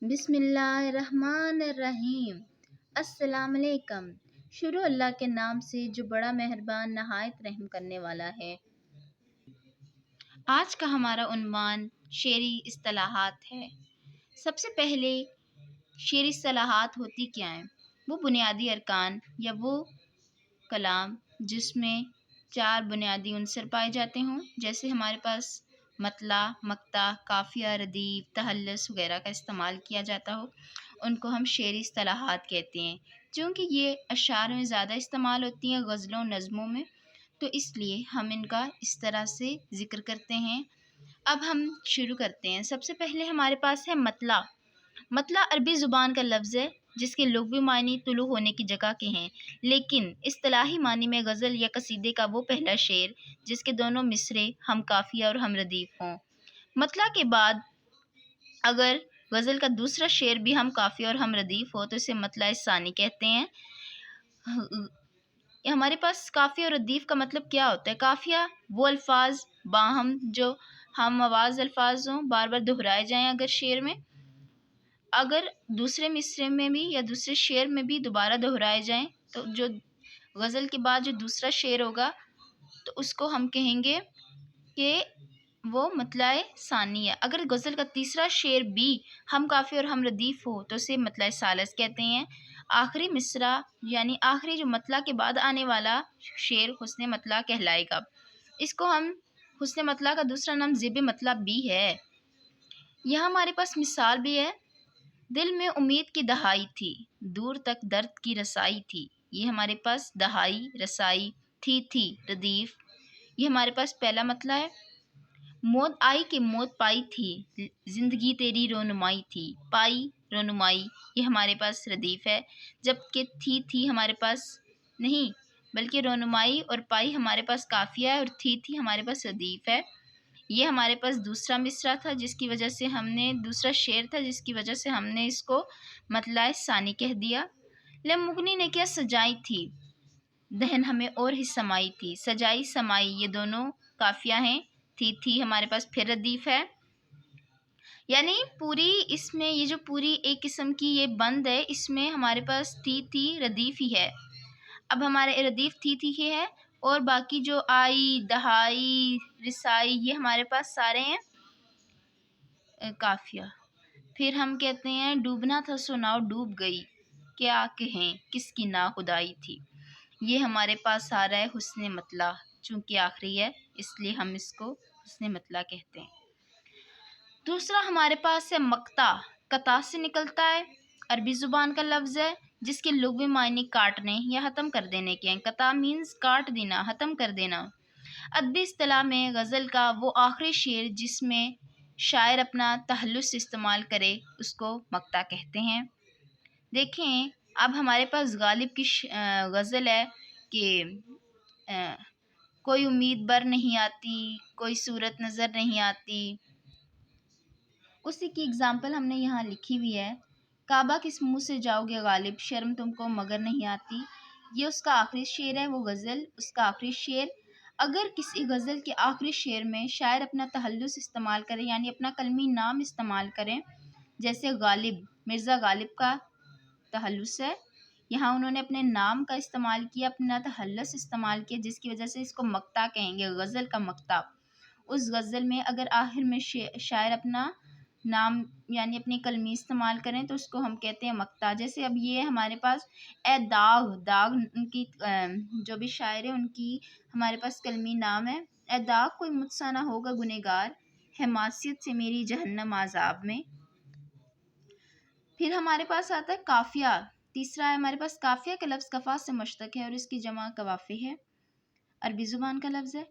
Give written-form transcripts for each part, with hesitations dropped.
بسم اللہ الرحمن الرحیم۔ السلام علیکم۔ شروع اللہ کے نام سے جو بڑا مہربان نہایت رحم کرنے والا ہے۔ آج کا ہمارا عنوان شعری اصطلاحات ہے۔ سب سے پہلے شعری اصطلاحات ہوتی کیا ہیں؟ وہ بنیادی ارکان یا وہ کلام جس میں 4 بنیادی عنصر پائے جاتے ہوں، جیسے ہمارے پاس مطلع، مقطع، قافیہ، ردیف، تحلص وغیرہ کا استعمال کیا جاتا ہو، ان کو ہم شعری اصطلاحات کہتے ہیں۔ چونکہ یہ اشعار میں زیادہ استعمال ہوتی ہیں، غزلوں نظموں میں، تو اس لیے ہم ان کا اس طرح سے ذکر کرتے ہیں۔ اب ہم شروع کرتے ہیں۔ سب سے پہلے ہمارے پاس ہے مطلع۔ مطلع عربی زبان کا لفظ ہے جس کے لغوی معنی طلوع ہونے کی جگہ کے ہیں، لیکن اصطلاحی معنی میں غزل یا قصیدے کا وہ پہلا شعر جس کے دونوں مصرے ہم قافیہ اور ہم ردیف ہوں۔ مطلع کے بعد اگر غزل کا دوسرا شعر بھی ہم قافیہ اور ہم ردیف ہو تو اسے مطلع ثانی کہتے ہیں۔ ہمارے پاس قافیہ اور ردیف کا مطلب کیا ہوتا ہے؟ قافیہ وہ الفاظ باہم جو ہم آواز الفاظ ہوں، بار بار دہرائے جائیں اگر شعر میں، اگر دوسرے مصرے میں بھی یا دوسرے شعر میں بھی دوبارہ دہرائے جائیں تو جو غزل کے بعد جو دوسرا شعر ہوگا تو اس کو ہم کہیں گے کہ وہ مطلع ثانی ہے۔ اگر غزل کا تیسرا شعر بھی ہم قافیہ اور ہم ردیف ہو تو اسے مطلع ثالث کہتے ہیں۔ آخری مصرع یعنی آخری جو مطلع کے بعد آنے والا شعر حسن مطلع کہلائے گا۔ اس کو ہم حسن مطلع کا دوسرا نام ذیب مطلع بھی ہے۔ یہاں ہمارے پاس مثال بھی ہے۔ دل میں امید کی دہائی تھی، دور تک درد کی رسائی تھی۔ یہ ہمارے پاس دہائی، رسائی، تھی ردیف، یہ ہمارے پاس پہلا مطلع ہے۔ موت آئی کہ موت پائی تھی، زندگی تیری رونمائی تھی، پائی رونمائی، یہ ہمارے پاس ردیف ہے، جبکہ تھی ہمارے پاس نہیں بلکہ رونمائی اور پائی ہمارے پاس قافیہ ہے اور تھی ہمارے پاس ردیف ہے۔ یہ ہمارے پاس دوسرا مصرع تھا جس کی وجہ سے ہم نے دوسرا شعر تھا جس کی وجہ سے ہم نے اس کو مطلع ثانی کہہ دیا۔ مغنی نے کیا سجائی تھی، دہن ہمیں اور ہی سمائی تھی، سجائی سمائی یہ دونوں قافیہ ہیں، تھی ہمارے پاس پھر ردیف ہے۔ یعنی پوری اس میں یہ جو پوری ایک قسم کی یہ بند ہے، اس میں ہمارے پاس تھی ردیف ہی ہے۔ اب ہمارے ردیف تھی ہی ہے اور باقی جو آئی، دہائی، رسائی یہ ہمارے پاس سارے ہیں قافیہ۔ پھر ہم کہتے ہیں ڈوبنا تھا سو ناؤ ڈوب گئی، کیا کہیں کس کی ناخدائی تھی، یہ ہمارے پاس آ رہا ہے حسن مطلع، چونکہ آخری ہے اس لیے ہم اس کو حسن مطلع کہتے ہیں۔ دوسرا ہمارے پاس ہے مقطع۔ قطع سے نکلتا ہے، عربی زبان کا لفظ ہے جس کے لغوی معنی کاٹنے یا ختم کر دینے کے ہیں۔ قطع مینز کاٹ دینا، ختم کر دینا۔ ادبی اصطلاح میں غزل کا وہ آخری شعر جس میں شاعر اپنا تحلص استعمال کرے اس کو مقطع کہتے ہیں۔ دیکھیں اب ہمارے پاس غالب کی غزل ہے کہ کوئی امید بر نہیں آتی، کوئی صورت نظر نہیں آتی، اسی کی اگزامپل ہم نے یہاں لکھی ہوئی ہے۔ کعبہ کس منہ سے جاؤ گے غالب، شرم تم کو مگر نہیں آتی، یہ اس کا آخری شعر ہے، وہ غزل اس کا آخری شعر۔ اگر کسی غزل کے آخری شعر میں شاعر اپنا تحلص استعمال کرے یعنی اپنا کلمی نام استعمال کریں، جیسے غالب مرزا غالب کا تحلص ہے، یہاں انہوں نے اپنے نام کا استعمال کیا، اپنا تحلص استعمال کیا جس کی وجہ سے اس کو مقطع کہیں گے، غزل کا مقطع۔ اس غزل میں اگر آخر میں شاعر اپنا نام یعنی اپنی کلمی استعمال کریں تو اس کو ہم کہتے ہیں مقطع۔ جیسے اب یہ ہمارے پاس اے داغ ان کی جو بھی شاعر ہے ان کی ہمارے پاس کلمی نام ہے، اے داغ کوئی مجھ سا نہ ہوگا گنہگار، ہے معصیت سے میری جہنم عذاب میں۔ پھر ہمارے پاس آتا ہے قافیہ۔ تیسرا ہے ہمارے پاس قافیہ کا لفظ قفا سے مشتق ہے اور اس کی جمع قوافی ہے، عربی زبان کا لفظ ہے۔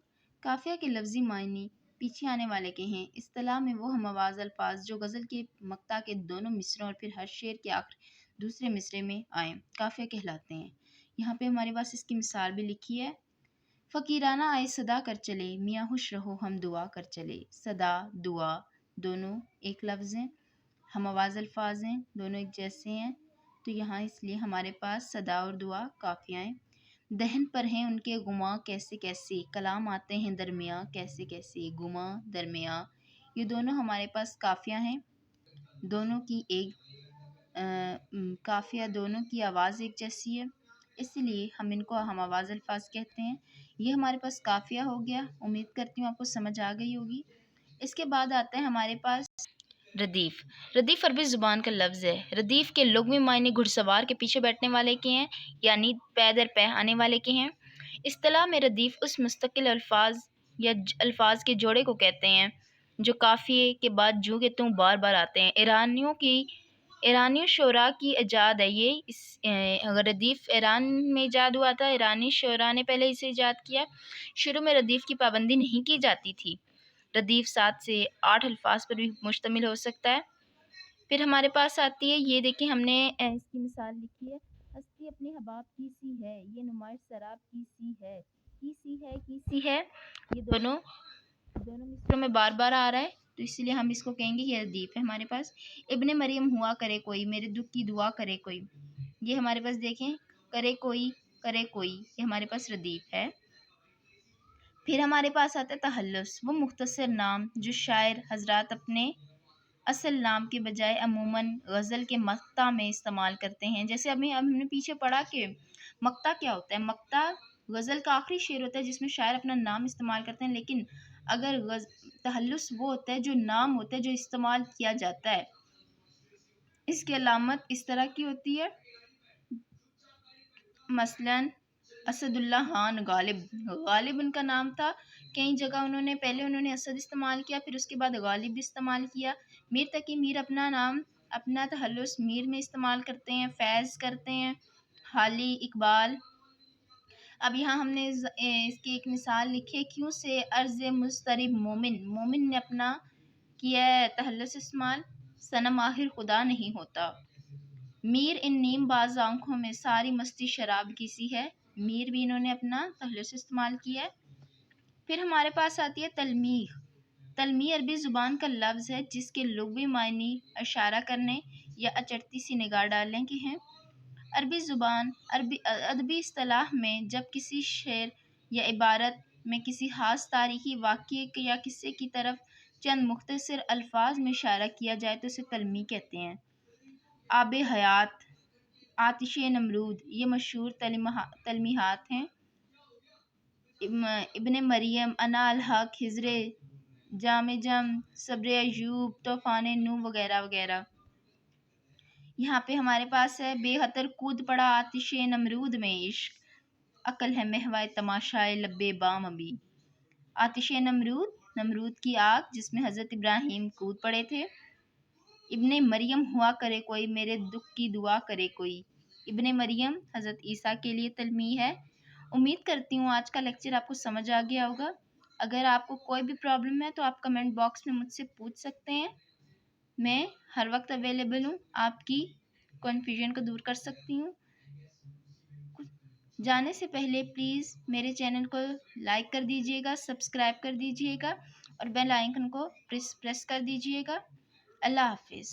قافیہ کے لفظی معنی پیچھے آنے والے کے ہیں۔ اصطلاح میں وہ ہم آواز الفاظ جو غزل کے مقطع کے دونوں مصروں اور پھر ہر شعر کے آخر دوسرے مصرے میں آئیں قافیہ کہلاتے ہیں۔ یہاں پہ ہمارے پاس اس کی مثال بھی لکھی ہے۔ فقیرانہ آئے صدا کر چلے، میاں خوش رہو ہم دعا کر چلے، صدا دعا دونوں ایک لفظ ہیں، ہم آواز الفاظ ہیں، دونوں ایک جیسے ہیں، تو یہاں اس لیے ہمارے پاس صدا اور دعا قافیہ ہیں۔ دہن پر ہیں ان کے گماں کیسے کیسے، کلام آتے ہیں درمیاں کیسے کیسے، گماں درمیاں یہ دونوں ہمارے پاس قافیہ ہیں۔ دونوں کی ایک قافیہ دونوں کی آواز ایک جیسی ہے، اسی لیے ہم ان کو ہم آواز الفاظ کہتے ہیں۔ یہ ہمارے پاس قافیہ ہو گیا، امید کرتی ہوں آپ کو سمجھ آ گئی ہوگی۔ اس کے بعد آتا ہے ہمارے پاس ردیف۔ ردیف عربی زبان کا لفظ ہے۔ ردیف کے لغوی معنی گھڑ سوار کے پیچھے بیٹھنے والے کے ہیں، یعنی پے در پے آنے والے کے ہیں۔ اصطلاح میں ردیف اس مستقل الفاظ یا الفاظ کے جوڑے کو کہتے ہیں جو قافیے کے بعد جو کہ توں بار بار آتے ہیں۔ ایرانی شعراء کی ایجاد ہے یہ۔ اگر ردیف ایران میں ایجاد ہوا تھا، ایرانی شعراء نے پہلے اسے ایجاد کیا۔ شروع میں ردیف کی پابندی نہیں کی جاتی تھی۔ ردیف 7 سے 8 الفاظ پر بھی مشتمل ہو سکتا ہے۔ پھر ہمارے پاس آتی ہے، یہ دیکھیں ہم نے اس کی مثال لکھی ہے، ہستی اپنے حباب کی سی ہے، یہ نمائش سراب کی سی ہے، کی سی ہے، یہ دونوں مصروں میں بار بار آ رہا ہے، تو اسی لیے ہم اس کو کہیں گے یہ ردیف ہے ہمارے پاس۔ ابن مریم ہوا کرے کوئی، میرے دکھ کی دعا کرے کوئی، یہ ہمارے پاس دیکھیں کرے کوئی یہ ہمارے پاس ردیف ہے۔ پھر ہمارے پاس آتا ہے تحلس، وہ مختصر نام جو شاعر حضرات اپنے اصل نام کے بجائے عموماً غزل کے مقطع میں استعمال کرتے ہیں۔ جیسے ہم نے پیچھے پڑھا کہ مقطع کیا ہوتا ہے۔ مقطع غزل کا آخری شعر ہوتا ہے جس میں شاعر اپنا نام استعمال کرتے ہیں، لیکن اگر تحلس وہ ہوتا ہے جو نام ہوتا ہے جو استعمال کیا جاتا ہے۔ اس کی علامت اس طرح کی ہوتی ہے، مثلاً اسد اللہ خان غالب ان کا نام تھا، کئی جگہ انہوں نے اسد استعمال کیا، پھر اس کے بعد غالب بھی استعمال کیا۔ میر تقی میر اپنا نام اپنا تحلس میر میں استعمال کرتے ہیں، فیض کرتے ہیں، حالی اقبال۔ اب یہاں ہم نے اس کی ایک مثال لکھی ہے، کیوں سے عرض مضطرب مومن نے اپنا کیا ہے تحلس استعمال، صنم آخر خدا نہیں ہوتا۔ میر ان نیم باز آنکھوں میں ساری مستی شراب کی سی ہے، میر بھی انہوں نے اپنا تحلس استعمال کیا ہے۔ پھر ہمارے پاس آتی ہے تلمیح عربی زبان کا لفظ ہے جس کے لغوی معنی اشارہ کرنے یا اچرتی سی نگاہ ڈالنے کے ہیں۔ ادبی اصطلاح میں جب کسی شعر یا عبارت میں کسی خاص تاریخی واقعے یا قصے کی طرف چند مختصر الفاظ میں اشارہ کیا جائے تو اسے تلمیح کہتے ہیں۔ آب حیات، آتش نمرود، یہ مشہور تلمیحات ہیں۔ ابن مریم، انا الحق، خضر، جام صبر ایوب، طوفان نوح وغیرہ وغیرہ۔ یہاں پہ ہمارے پاس ہے بے خطر کود پڑا آتش نمرود میں عشق، عقل ہے محوائے تماشائے لبے بام ابھی۔ آتش نمرود کی آگ جس میں حضرت ابراہیم کود پڑے تھے۔ ابن مریم ہوا کرے کوئی، میرے دکھ کی دعا کرے کوئی، ابن مریم حضرت عیسیٰ کے لیے تلمیح ہے۔ امید کرتی ہوں آج کا لیکچر آپ کو سمجھ آ گیا ہوگا۔ اگر آپ کو کوئی بھی پرابلم ہے تو آپ کمنٹ باکس میں مجھ سے پوچھ سکتے ہیں، میں ہر وقت اویلیبل ہوں، آپ کی کنفیوژن کو دور کر سکتی ہوں۔ جانے سے پہلے پلیز میرے چینل کو لائک کر دیجیے گا، سبسکرائب کر دیجیے گا اور بیل آئیکن کو پریس کر دیجیے گا۔ اللہ حافظ۔